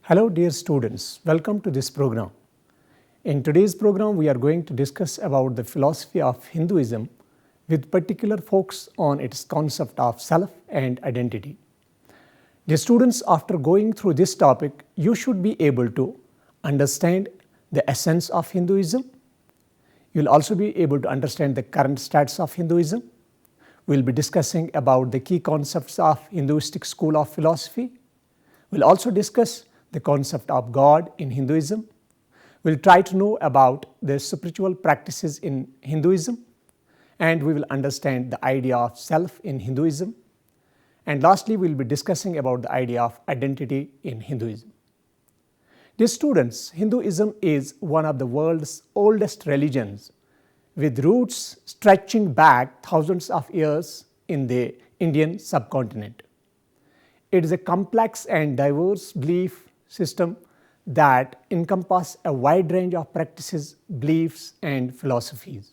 Hello dear students, welcome to this program. In today's program we are going to discuss about the philosophy of Hinduism with particular focus on its concept of self and identity. Dear students, after going through this topic, you should be able to understand the essence of Hinduism. You will also be able to understand the current status of Hinduism. We will be discussing about the key concepts of Hinduistic school of philosophy. We will also discuss the concept of God in Hinduism. We will try to know about the spiritual practices in Hinduism, and we will understand the idea of self in Hinduism. And lastly, we will be discussing about the idea of identity in Hinduism. Dear students, Hinduism is one of the world's oldest religions with roots stretching back thousands of years in the Indian subcontinent. It is a complex and diverse belief system that encompasses a wide range of practices, beliefs, and philosophies.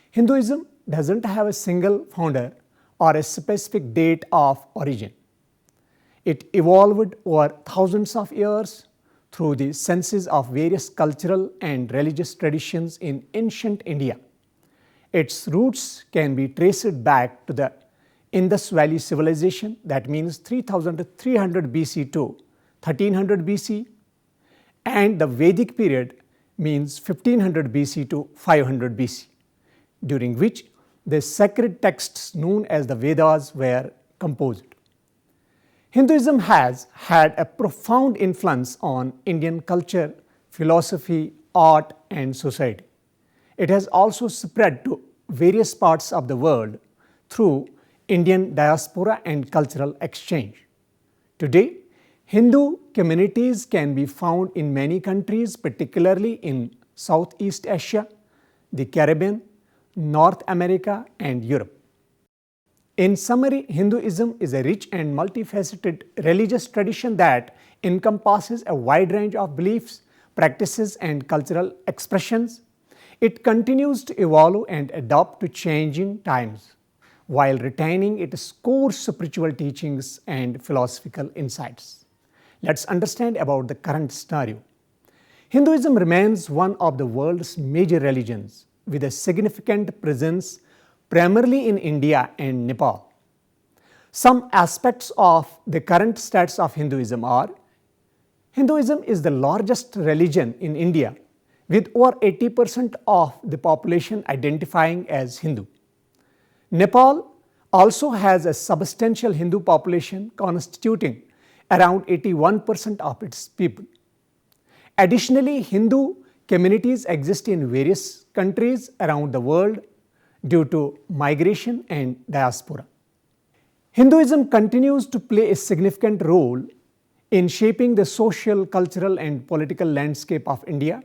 Hinduism doesn't have a single founder or a specific date of origin. It evolved over thousands of years through the senses of various cultural and religious traditions in ancient India. Its roots can be traced back to the Indus Valley civilization, that means 3300 BC to 1300 BC, and the Vedic period means 1500 BC to 500 BC, during which the sacred texts known as the Vedas were composed. Hinduism has had a profound influence on Indian culture, philosophy, art, and society. It has also spread to various parts of the world through Indian diaspora and cultural exchange. Today, Hindu communities can be found in many countries, particularly in Southeast Asia, the Caribbean, North America, and Europe. In summary, Hinduism is a rich and multifaceted religious tradition that encompasses a wide range of beliefs, practices, and cultural expressions. It continues to evolve and adapt to changing times, while retaining its core spiritual teachings and philosophical insights. Let's understand about the current scenario. Hinduism remains one of the world's major religions with a significant presence primarily in India and Nepal. Some aspects of the current status of Hinduism are: Hinduism is the largest religion in India with over 80% of the population identifying as Hindu. Nepal also has a substantial Hindu population constituting around 81% of its people. Additionally, Hindu communities exist in various countries around the world due to migration and diaspora. Hinduism continues to play a significant role in shaping the social, cultural, and political landscape of India.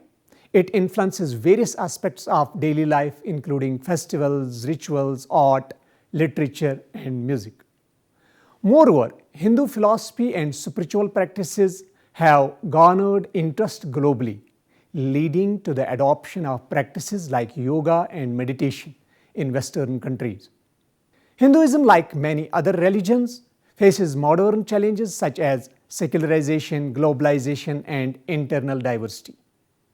It influences various aspects of daily life, including festivals, rituals, art, literature, and music. Moreover, Hindu philosophy and spiritual practices have garnered interest globally, leading to the adoption of practices like yoga and meditation in Western countries. Hinduism, like many other religions, faces modern challenges such as secularization, globalization, and internal diversity.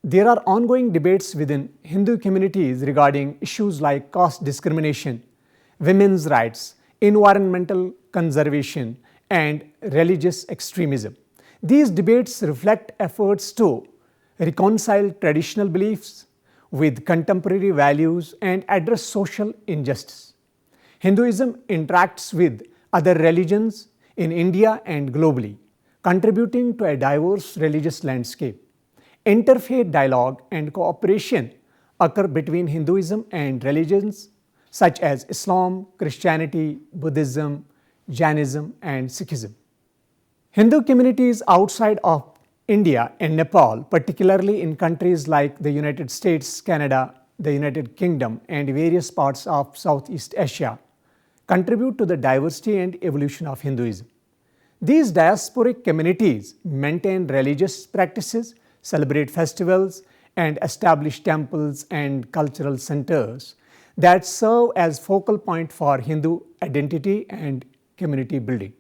There are ongoing debates within Hindu communities regarding issues like caste discrimination, women's rights, environmental conservation, and religious extremism. These debates reflect efforts to reconcile traditional beliefs with contemporary values and address social injustice. Hinduism interacts with other religions in India and globally, contributing to a diverse religious landscape. Interfaith dialogue and cooperation occur between Hinduism and religions such as Islam, Christianity, Buddhism, Jainism, and Sikhism. Hindu communities outside of India and Nepal, particularly in countries like the United States, Canada, the United Kingdom, and various parts of Southeast Asia, contribute to the diversity and evolution of Hinduism. These diasporic communities maintain religious practices, celebrate festivals, and establish temples and cultural centers that serve as focal point for Hindu identity and community building.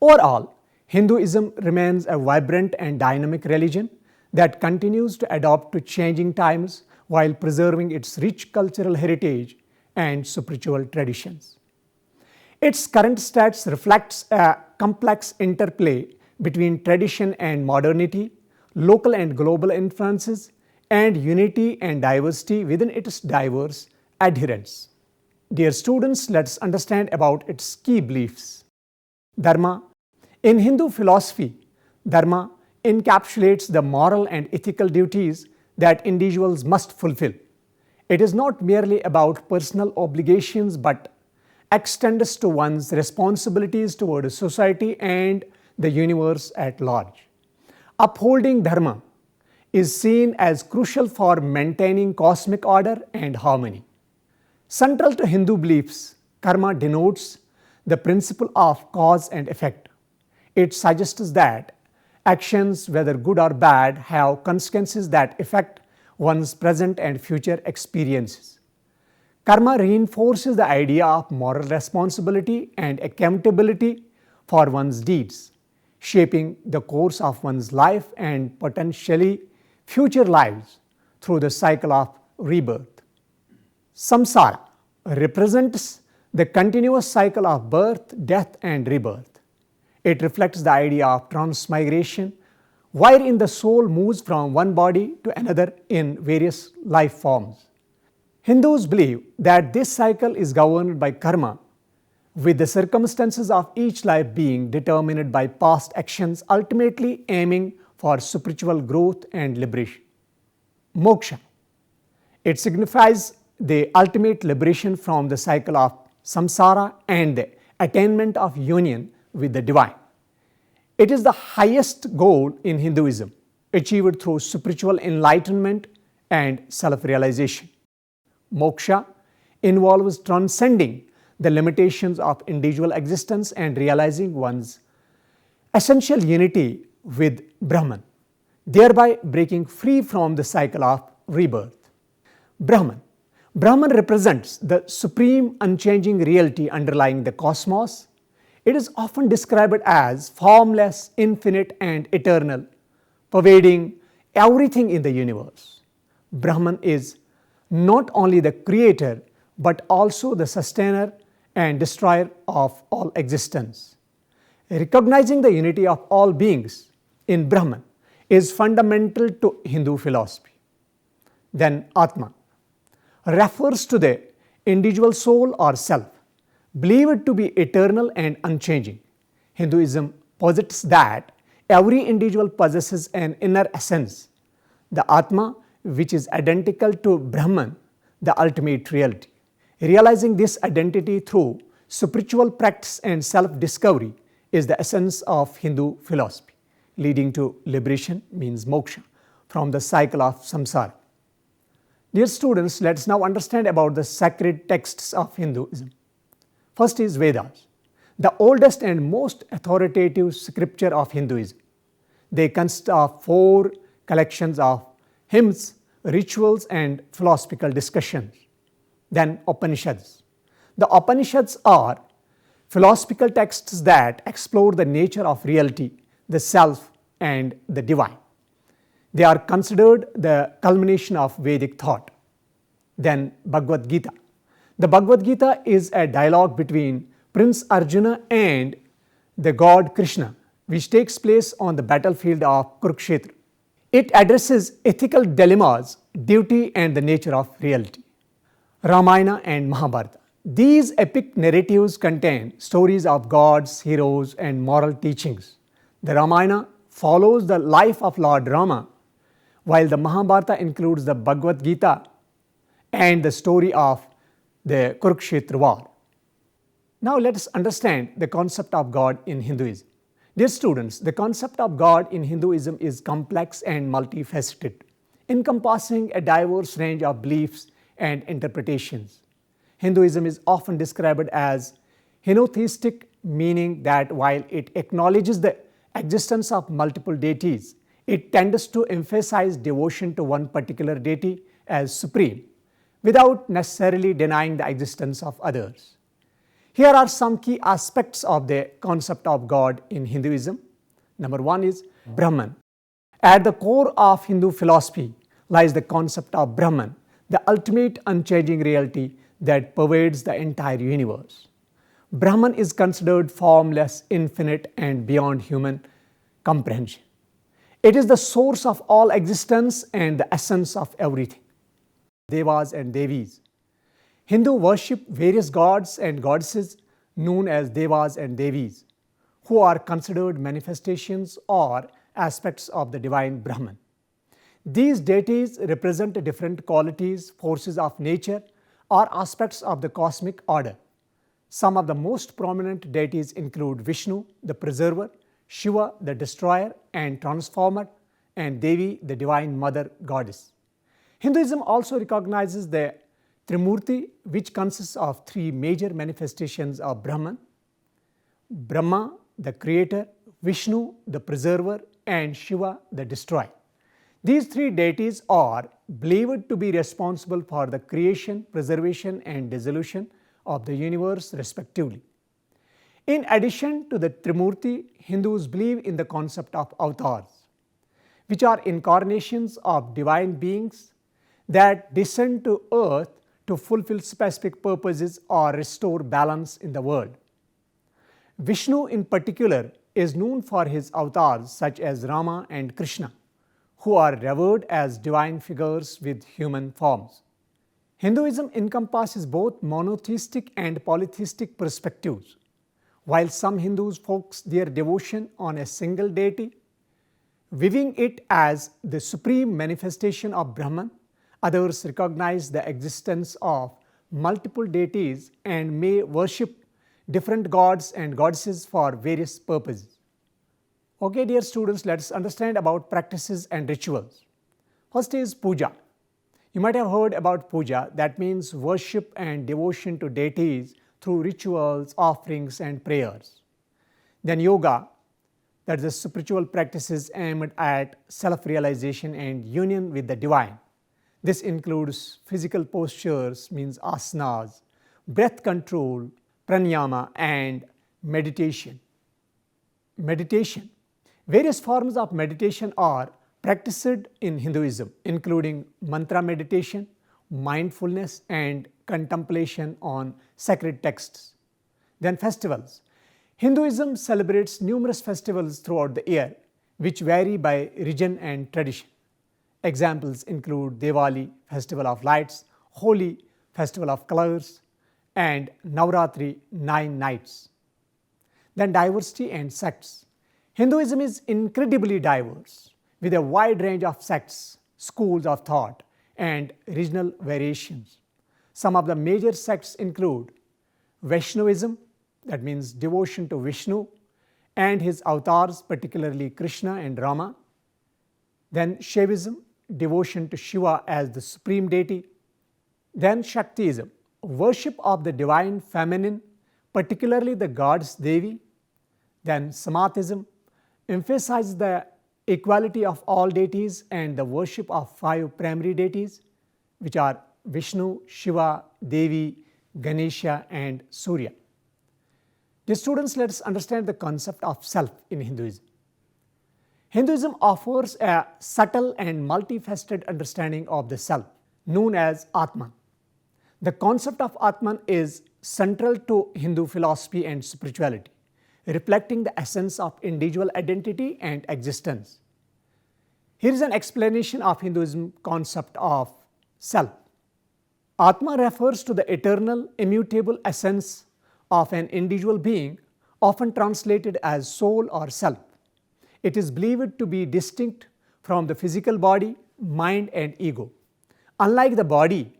Overall, Hinduism remains a vibrant and dynamic religion that continues to adapt to changing times while preserving its rich cultural heritage and spiritual traditions. Its current status reflects a complex interplay between tradition and modernity, local and global influences, and unity and diversity within its diverse adherents. Dear students, let's understand about its key beliefs. Dharma. In Hindu philosophy, Dharma encapsulates the moral and ethical duties that individuals must fulfill. It is not merely about personal obligations but extends to one's responsibilities toward society and the universe at large. Upholding Dharma is seen as crucial for maintaining cosmic order and harmony. Central to Hindu beliefs, karma denotes the principle of cause and effect. It suggests that actions, whether good or bad, have consequences that affect one's present and future experiences. Karma reinforces the idea of moral responsibility and accountability for one's deeds, shaping the course of one's life and potentially future lives through the cycle of rebirth. Samsara represents the continuous cycle of birth, death, and rebirth. It reflects the idea of transmigration, wherein the soul moves from one body to another in various life forms. Hindus believe that this cycle is governed by karma, with the circumstances of each life being determined by past actions, ultimately aiming for spiritual growth and liberation. Moksha. It signifies the ultimate liberation from the cycle of samsara and the attainment of union with the divine. It is the highest goal in Hinduism, achieved through spiritual enlightenment and self-realization. Moksha involves transcending the limitations of individual existence and realizing one's essential unity with Brahman, thereby breaking free from the cycle of rebirth. Brahman. Brahman represents the supreme unchanging reality underlying the cosmos. It is often described as formless, infinite, and eternal, pervading everything in the universe. Brahman is not only the creator but also the sustainer and destroyer of all existence. Recognizing the unity of all beings in Brahman is fundamental to Hindu philosophy. Then Atma refers to the individual soul or self, believed to be eternal and unchanging. Hinduism posits that every individual possesses an inner essence, the Atma, which is identical to Brahman, the ultimate reality. Realizing this identity through spiritual practice and self-discovery is the essence of Hindu philosophy, leading to liberation, means moksha, from the cycle of samsara. Dear students, let's now understand about the sacred texts of Hinduism. First is Vedas, the oldest and most authoritative scripture of Hinduism. They consist of 4 collections of hymns, rituals, and philosophical discussions. Then Upanishads. The Upanishads are philosophical texts that explore the nature of reality, the self, and the divine. They are considered the culmination of Vedic thought. Then Bhagavad Gita. The Bhagavad Gita is a dialogue between Prince Arjuna and the god Krishna, which takes place on the battlefield of Kurukshetra. It addresses ethical dilemmas, duty, and the nature of reality. Ramayana and Mahabharata. These epic narratives contain stories of gods, heroes, and moral teachings. The Ramayana follows the life of Lord Rama, while the Mahabharata includes the Bhagavad Gita and the story of the Kurukshetra war. Now let us understand the concept of God in Hinduism. Dear students, the concept of God in Hinduism is complex and multifaceted, encompassing a diverse range of beliefs and interpretations. Hinduism is often described as henotheistic, meaning that while it acknowledges the existence of multiple deities, it tends to emphasize devotion to one particular deity as supreme, without necessarily denying the existence of others. Here are some key aspects of the concept of God in Hinduism. Number one is Brahman. At the core of Hindu philosophy lies the concept of Brahman, the ultimate unchanging reality that pervades the entire universe. Brahman is considered formless, infinite, and beyond human comprehension. It is the source of all existence and the essence of everything. Devas and Devis. Hindu worship various gods and goddesses known as Devas and Devis, who are considered manifestations or aspects of the divine Brahman. These deities represent different qualities, forces of nature, or aspects of the cosmic order. Some of the most prominent deities include Vishnu, the preserver, Shiva, the destroyer and transformer, and Devi, the divine mother goddess. Hinduism also recognizes the Trimurti, which consists of three major manifestations of Brahman: Brahma, the creator, Vishnu, the preserver, and Shiva, the destroyer. These three deities are believed to be responsible for the creation, preservation, and dissolution of the universe, respectively. In addition to the Trimurti, Hindus believe in the concept of avatars, which are incarnations of divine beings that descend to earth to fulfill specific purposes or restore balance in the world. Vishnu, in particular, is known for his avatars such as Rama and Krishna, who are revered as divine figures with human forms. Hinduism encompasses both monotheistic and polytheistic perspectives. While some Hindus focus their devotion on a single deity, viewing it as the supreme manifestation of Brahman, others recognize the existence of multiple deities and may worship different gods and goddesses for various purposes. Okay, dear students, let us understand about practices and rituals. First is puja. You might have heard about puja, that means worship and devotion to deities through rituals, offerings, and prayers. Then yoga, that is the spiritual practices aimed at self-realization and union with the divine. This includes physical postures, means asanas, breath control, pranayama, and meditation. Meditation. Various forms of meditation are practiced in Hinduism, including mantra meditation, mindfulness, and contemplation on sacred texts. Then festivals. Hinduism celebrates numerous festivals throughout the year, which vary by region and tradition. Examples include Diwali, festival of lights, Holi, festival of colors, and Navratri, 9 nights. Then diversity and sects. Hinduism is incredibly diverse, with a wide range of sects, schools of thought, and regional variations. Some of the major sects include Vaishnavism, that means devotion to Vishnu and his avatars, particularly Krishna and Rama. Then Shaivism, devotion to Shiva as the supreme deity. Then Shaktism, worship of the divine feminine, particularly the goddess Devi. Then Samatism emphasizes the equality of all deities and the worship of 5 primary deities, which are Vishnu, Shiva, Devi, Ganesha, and Surya. Dear students, let us understand the concept of self in Hinduism. Hinduism offers a subtle and multifaceted understanding of the self, known as Atman. The concept of Atman is central to Hindu philosophy and spirituality, reflecting the essence of individual identity and existence. Here is an explanation of Hinduism concept of self. Atma refers to the eternal, immutable essence of an individual being, often translated as soul or self. It is believed to be distinct from the physical body, mind, and ego. Unlike the body,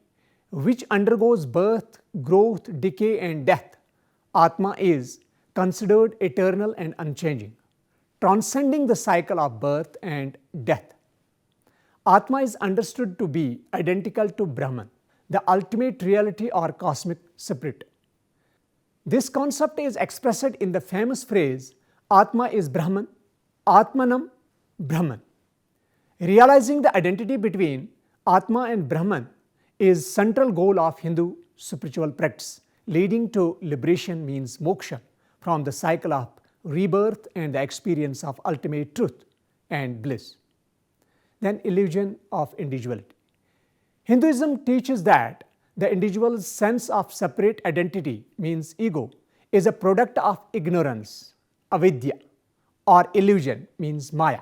which undergoes birth, growth, decay, and death, Atma is considered eternal and unchanging, transcending the cycle of birth and death. Atma is understood to be identical to Brahman, the ultimate reality or cosmic spirit. This concept is expressed in the famous phrase, Atma is Brahman, Atmanam Brahman. Realizing the identity between Atma and Brahman is central goal of Hindu spiritual practice, leading to liberation, means moksha, from the cycle of rebirth and the experience of ultimate truth and bliss. Then illusion of individuality. Hinduism teaches that the individual's sense of separate identity, means ego, is a product of ignorance, avidya, or illusion, means maya.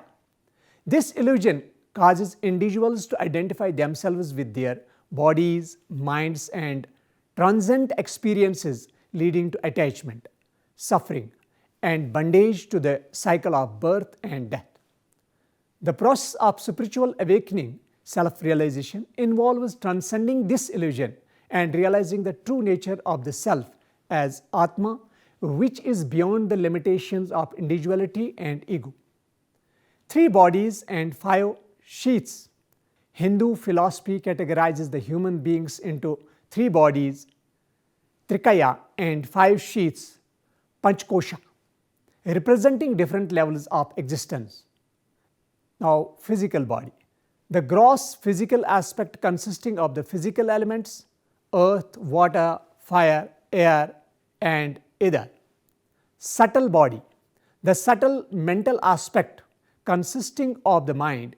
This illusion causes individuals to identify themselves with their bodies, minds, and transient experiences, leading to attachment, suffering, and bondage to the cycle of birth and death. The process of spiritual awakening, self-realization, involves transcending this illusion and realizing the true nature of the self as Atma, which is beyond the limitations of individuality and ego. 3 bodies and 5 sheaths. Hindu philosophy categorizes the human beings into 3 bodies, Trikaya, and 5 sheaths, Panchkosha, representing different levels of existence. Now, physical body. The gross physical aspect consisting of the physical elements, earth, water, fire, air, and ether. Subtle body. The subtle mental aspect consisting of the mind,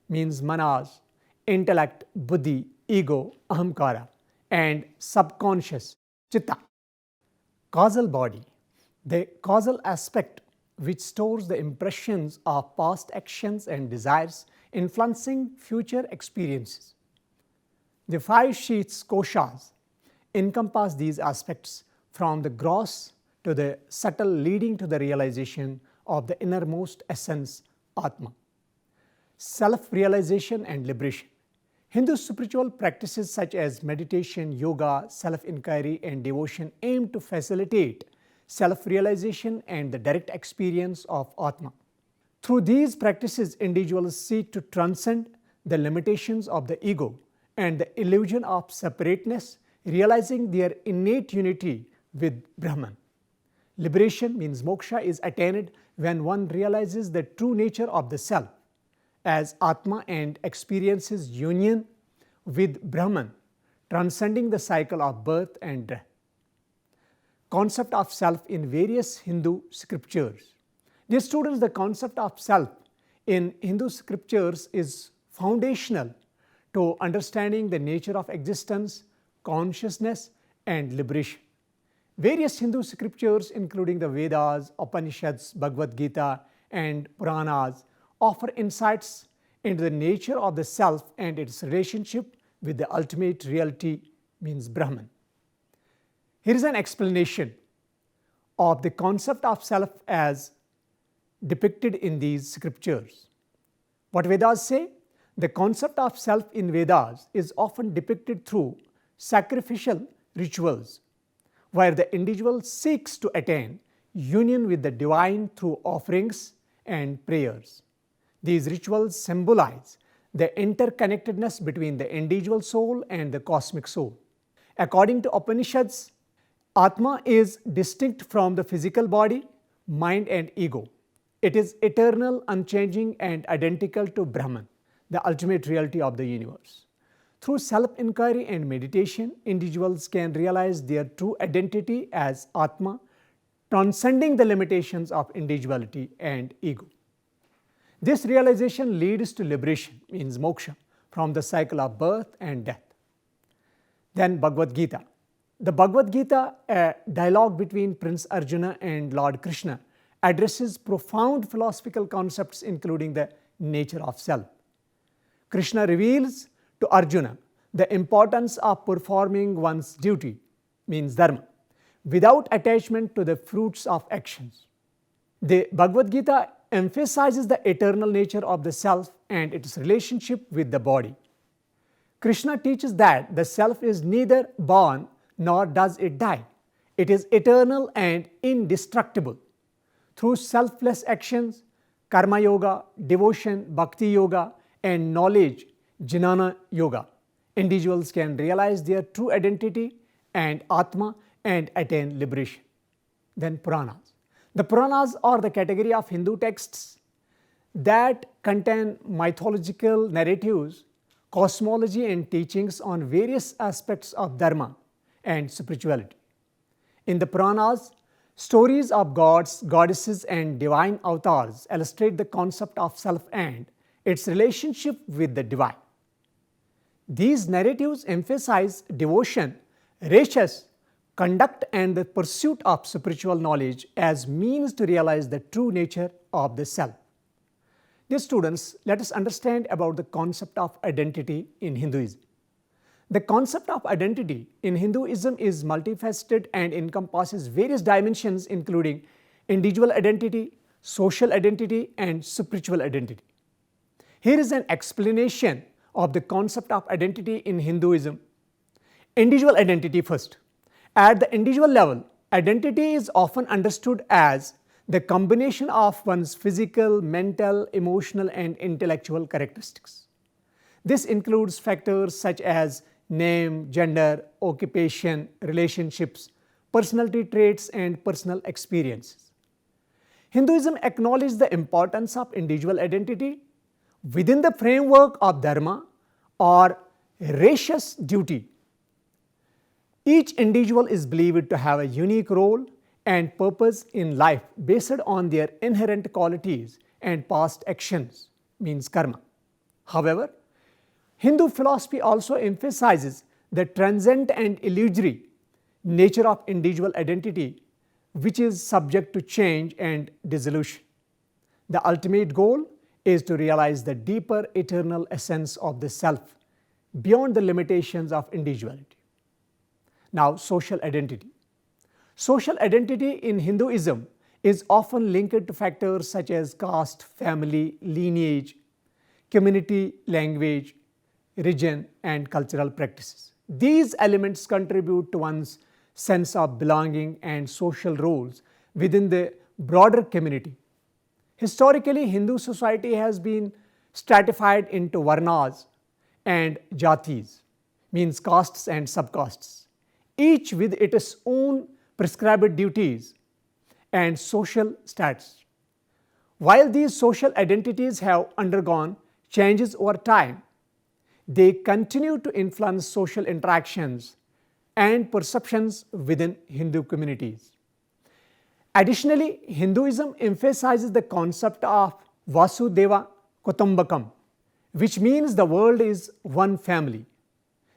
means manas, intellect, buddhi, ego, ahamkara, and subconscious, chitta. Causal body. The causal aspect which stores the impressions of past actions and desires influencing future experiences. The 5 sheaths, koshas, encompass these aspects from the gross to the subtle, leading to the realization of the innermost essence, Atma. Self-realization and liberation. Hindu spiritual practices such as meditation, yoga, self-inquiry, and devotion aim to facilitate self-realization and the direct experience of Atma. Through these practices, individuals seek to transcend the limitations of the ego and the illusion of separateness, realizing their innate unity with Brahman. Liberation, means moksha, is attained when one realizes the true nature of the self as Atma and experiences union with Brahman, transcending the cycle of birth and death. Concept of self in various Hindu scriptures. Dear students, the concept of self in Hindu scriptures is foundational to understanding the nature of existence, consciousness, and liberation. Various Hindu scriptures, including the Vedas, Upanishads, Bhagavad Gita, and Puranas, offer insights into the nature of the self and its relationship with the ultimate reality, means Brahman. Here is an explanation of the concept of self as depicted in these scriptures. What Vedas say? The concept of self in Vedas is often depicted through sacrificial rituals, where the individual seeks to attain union with the divine through offerings and prayers. These rituals symbolize the interconnectedness between the individual soul and the cosmic soul. According to Upanishads, Atma is distinct from the physical body, mind, and ego. It is eternal, unchanging, and identical to Brahman, the ultimate reality of the universe. Through self-inquiry and meditation, individuals can realize their true identity as Atma, transcending the limitations of individuality and ego. This realization leads to liberation, means moksha, from the cycle of birth and death. Then Bhagavad Gita. The Bhagavad Gita, a dialogue between Prince Arjuna and Lord Krishna, addresses profound philosophical concepts including the nature of self. Krishna reveals to Arjuna the importance of performing one's duty, means dharma, without attachment to the fruits of actions. The Bhagavad Gita emphasizes the eternal nature of the self and its relationship with the body. Krishna teaches that the self is neither born nor does it die. It is eternal and indestructible. Through selfless actions, karma yoga, devotion, bhakti yoga, and knowledge, jnana yoga, individuals can realize their true identity and Atma and attain liberation. Then Puranas. The Puranas are the category of Hindu texts that contain mythological narratives, cosmology, and teachings on various aspects of dharma and spirituality. In the Puranas, Stories of gods, goddesses, and divine avatars illustrate the concept of self and its relationship with the divine. These narratives emphasize devotion, righteous conduct, and the pursuit of spiritual knowledge as means to realize the true nature of the self. Dear students, let us understand about the concept of identity in Hinduism. The concept of identity in Hinduism is multifaceted and encompasses various dimensions including individual identity, social identity, and spiritual identity. Here is an explanation of the concept of identity in Hinduism. Individual identity first. At the individual level, identity is often understood as the combination of one's physical, mental, emotional, and intellectual characteristics. This includes factors such as name, gender, occupation, relationships, personality traits, and personal experiences. Hinduism acknowledges the importance of individual identity within the framework of dharma or righteous duty. Each individual is believed to have a unique role and purpose in life based on their inherent qualities and past actions, means karma. However, Hindu philosophy also emphasizes the transient and illusory nature of individual identity, which is subject to change and dissolution. The ultimate goal is to realize the deeper eternal essence of the self beyond the limitations of individuality. Now, social identity. Social identity in Hinduism is often linked to factors such as caste, family, lineage, community, language, religion, and cultural practices. These elements contribute to one's sense of belonging and social roles within the broader community. Historically, Hindu society has been stratified into varnas and jatis, means castes and subcastes, each with its own prescribed duties and social status. While these social identities have undergone changes over time, they continue to influence social interactions and perceptions within Hindu communities. Additionally, Hinduism emphasizes the concept of Vasudeva Kutumbakam, which means the world is one family.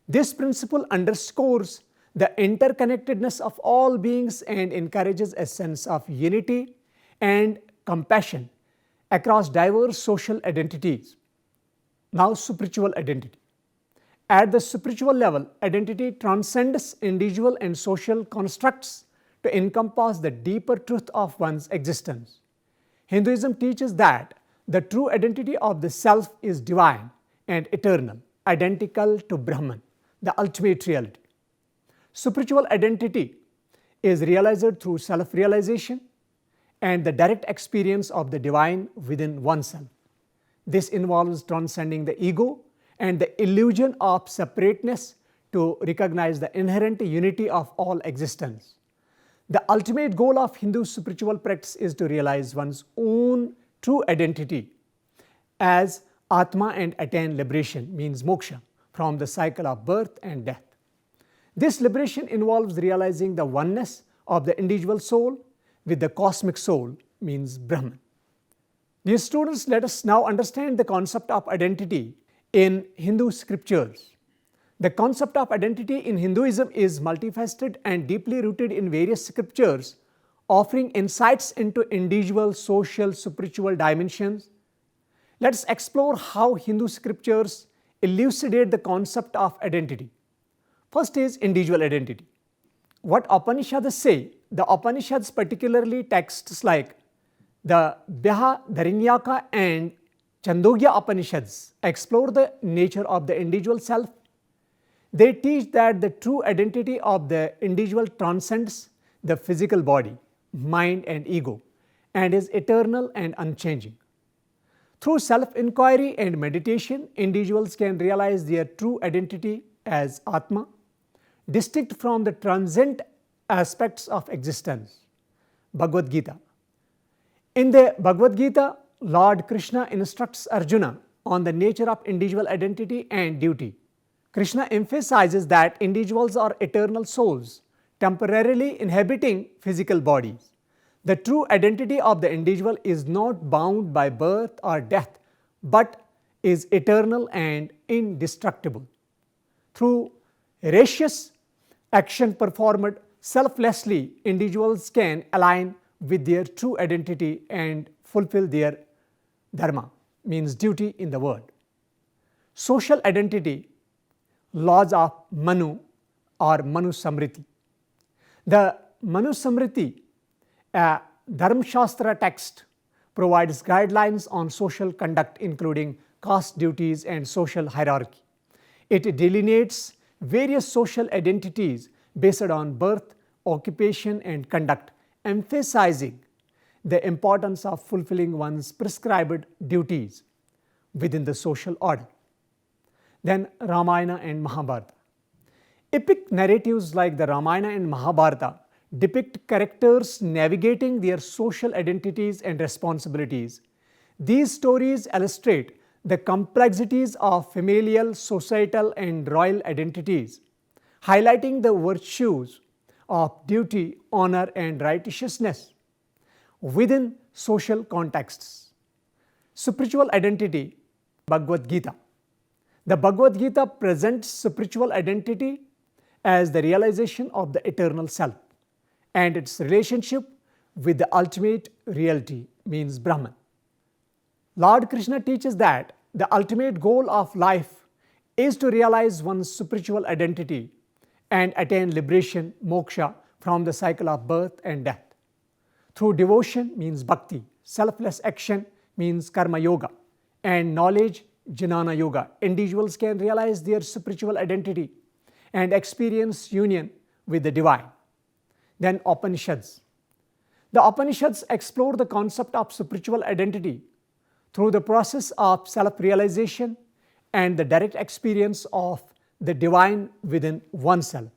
This principle underscores the interconnectedness of all beings and encourages a sense of unity and compassion across diverse social identities. Now, spiritual identity. At the spiritual level, identity transcends individual and social constructs to encompass the deeper truth of one's existence. Hinduism teaches that the true identity of the self is divine and eternal, identical to Brahman, the ultimate reality. Spiritual identity is realized through self-realization and the direct experience of the divine within oneself. This involves transcending the ego and the illusion of separateness to recognize the inherent unity of all existence. The ultimate goal of Hindu spiritual practice is to realize one's own true identity as Atma and attain liberation, means moksha, from the cycle of birth and death. This liberation involves realizing the oneness of the individual soul with the cosmic soul, means Brahman. Dear students, let us now understand the concept of identity in Hindu scriptures. The concept of identity in Hinduism is multifaceted and deeply rooted in various scriptures, offering insights into individual, social, spiritual dimensions. Let us explore how Hindu scriptures elucidate the concept of identity. First is individual identity. What Upanishads say, the Upanishads, particularly texts like the Brihadaranyaka and Chandogya Upanishads, explore the nature of the individual self. They teach that the true identity of the individual transcends the physical body, mind, and ego, and is eternal and unchanging. Through self-inquiry and meditation, individuals can realize their true identity as Atma, distinct from the transient aspects of existence. Bhagavad Gita. In the Bhagavad Gita, Lord Krishna instructs Arjuna on the nature of individual identity and duty. Krishna emphasizes that individuals are eternal souls, temporarily inhabiting physical bodies. The true identity of the individual is not bound by birth or death, but is eternal and indestructible. Through righteous action performed selflessly, individuals can align with their true identity and fulfill their dharma, means duty in the world. Social identity, laws of Manu or Manu Samriti. The Manu Samriti, a Dharma Shastra text, provides guidelines on social conduct including caste duties and social hierarchy. It delineates various social identities based on birth, occupation and conduct, emphasizing the importance of fulfilling one's prescribed duties within the social order. Then Ramayana and Mahabharata. Epic narratives like the Ramayana and Mahabharata depict characters navigating their social identities and responsibilities. These stories illustrate the complexities of familial, societal and royal identities, highlighting the virtues of duty, honor and righteousness within social contexts. Spiritual identity, Bhagavad Gita. The Bhagavad Gita presents spiritual identity as the realization of the eternal self and its relationship with the ultimate reality, means Brahman. Lord Krishna teaches that the ultimate goal of life is to realize one's spiritual identity and attain liberation, moksha, from the cycle of birth and death. Through devotion, means bhakti, selfless action, means karma yoga, and knowledge, jnana yoga, individuals can realize their spiritual identity and experience union with the divine. Then Upanishads. The Upanishads explore the concept of spiritual identity through the process of self-realization and the direct experience of the divine within oneself.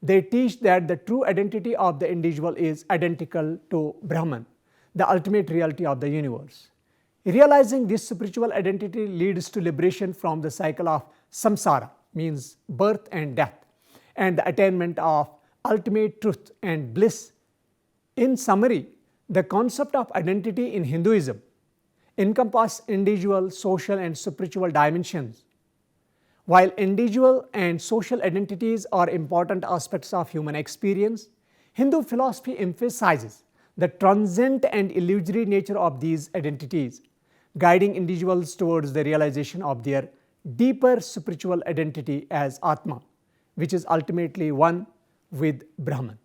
They teach that the true identity of the individual is identical to Brahman, the ultimate reality of the universe. Realizing this spiritual identity leads to liberation from the cycle of samsara, means birth and death, and the attainment of ultimate truth and bliss. In summary, the concept of identity in Hinduism encompasses individual, social and spiritual dimensions. While individual and social identities are important aspects of human experience, Hindu philosophy emphasizes the transient and illusory nature of these identities, guiding individuals towards the realization of their deeper spiritual identity as Atma, which is ultimately one with Brahman.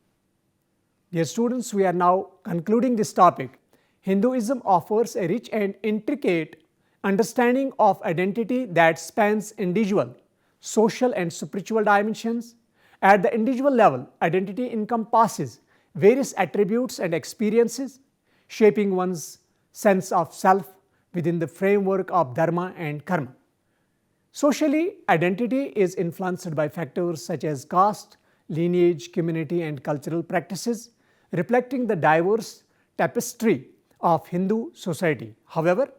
Dear students, we are now concluding this topic. Hinduism offers a rich and intricate understanding of identity that spans individual, social and spiritual dimensions. At the individual level, identity encompasses various attributes and experiences, shaping one's sense of self within the framework of dharma and karma. Socially, identity is influenced by factors such as caste, lineage, community and cultural practices, reflecting the diverse tapestry of Hindu society. However,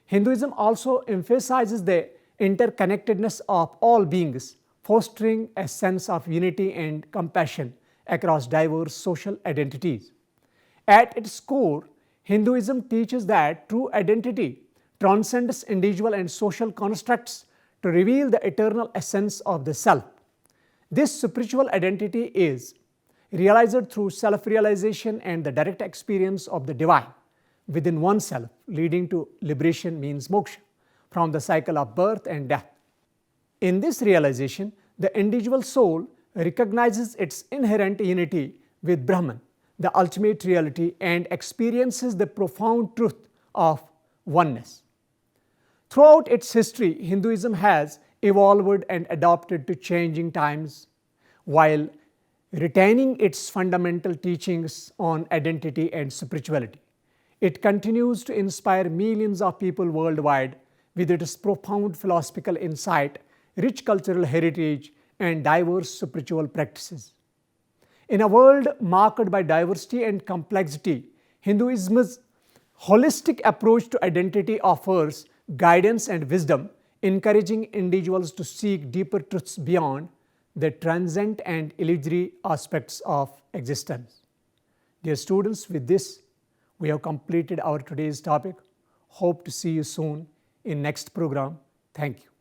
Hinduism also emphasizes the interconnectedness of all beings, fostering a sense of unity and compassion across diverse social identities. At its core, Hinduism teaches that true identity transcends individual and social constructs to reveal the eternal essence of the self. This spiritual identity is realized through self-realization and the direct experience of the divine within oneself, leading to liberation, means moksha, from the cycle of birth and death. In this realization, the individual soul recognizes its inherent unity with Brahman, the ultimate reality, and experiences the profound truth of oneness. Throughout its history, Hinduism has evolved and adapted to changing times while retaining its fundamental teachings on identity and spirituality. It continues to inspire millions of people worldwide with its profound philosophical insight, rich cultural heritage, and diverse spiritual practices. In a world marked by diversity and complexity, Hinduism's holistic approach to identity offers guidance and wisdom, encouraging individuals to seek deeper truths beyond the transient and illusory aspects of existence. Dear students, with this, we have completed our today's topic. Hope to see you soon in next program. Thank you.